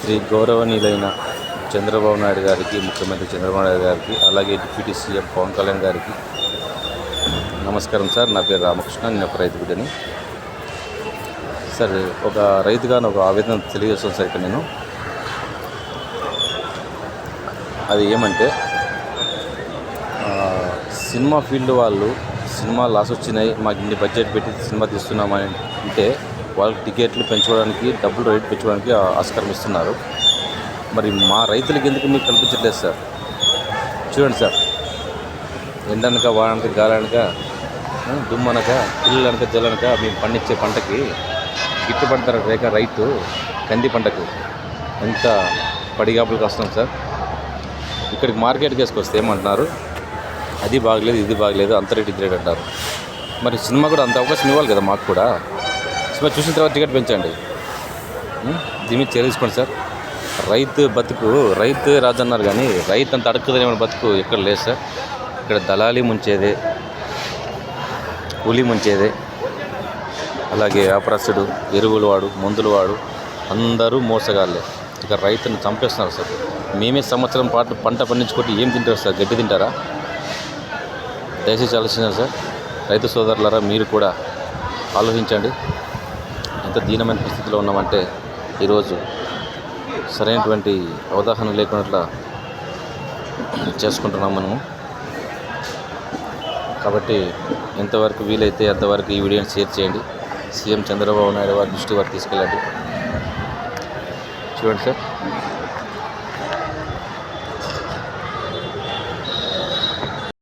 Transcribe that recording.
శ్రీ గౌరవనీయులైన చంద్రబాబు నాయుడు గారికి, ముఖ్యమంత్రి చంద్రబాబు నాయుడు గారికి, అలాగే డిప్యూటీ సీఎం పవన్ కళ్యాణ్ గారికి నమస్కారం సార్. నా పేరు రామకృష్ణ, నేను ఒక రైతు బిడ్డని. సార్, ఒక రైతుగా ఒక ఆవేదన తెలియజేస్తాను సార్. ఇక్కడ నేను అది ఏమంటే, సినిమా ఫీల్డ్ వాళ్ళు సినిమా లాస్ వచ్చినాయి, మాకు ఇన్ని బడ్జెట్ పెట్టి సినిమా తీస్తున్నామని అంటే వాళ్ళకి టికెట్లు పెంచుకోవడానికి, డబ్బులు రేటు పెంచుకోవడానికి ఆస్కారం ఇస్తున్నారు. మరి మా రైతులకి ఎందుకు మీకు కల్పించట్లేదు సార్? చూడండి సార్, ఎండనక వానక గాలనక దుమ్మనక పిల్లలనక జల్లనక మేము పండించే పంటకి గిట్టుబాటు ధర లేక రైతు కంది పంటకు ఎంత పడిగాపులకు వస్తున్నాం సార్. ఇక్కడికి మార్కెట్కి వేసుకొస్తే ఏమంటున్నారు, అది బాగలేదు, ఇది బాగలేదు, అంత రేటు ఇది రేట్ అంటారు. మరి సినిమా కూడా అంత అవకాశం ఇవ్వాలి కదా మాకు కూడా. సినిమా చూసిన తర్వాత టికెట్ పెంచండి, దీని మీద చర్య తీసుకోండి సార్. రైతు బతుకు రైతు రాజు అన్నారు, కానీ రైతు అంత అడుక్కుదనేమైన బతుకు ఎక్కడ లేదు సార్. ఇక్కడ దళాలి ముంచేదే, కూలీ ముంచేదే, అలాగే వ్యాపారస్తుడు, ఎరువులు వాడు, మందులు వాడు, అందరూ మోసగాళ్ళే. ఇక రైతును చంపేస్తున్నారు సార్. మేమే సంవత్సరం పాటు పంట పండించుకుంటే ఏం తింటారు సార్? గడ్డి తింటారా? దయచేసి ఆలోచించారు సార్. రైతు సోదరులారా, మీరు కూడా ఆలోచించండి. ఎంత దీనమైన పరిస్థితిలో ఉన్నామంటే ఈరోజు సరైనటువంటి అవగాహన లేకున్నట్లా చేసుకుంటున్నాం మనము. కాబట్టి ఎంతవరకు వీలైతే అంతవరకు ఈ వీడియోని షేర్ చేయండి. సీఎం చంద్రబాబు నాయుడు వారి దృష్టి వారు తీసుకెళ్ళండి. చూడండి సార్,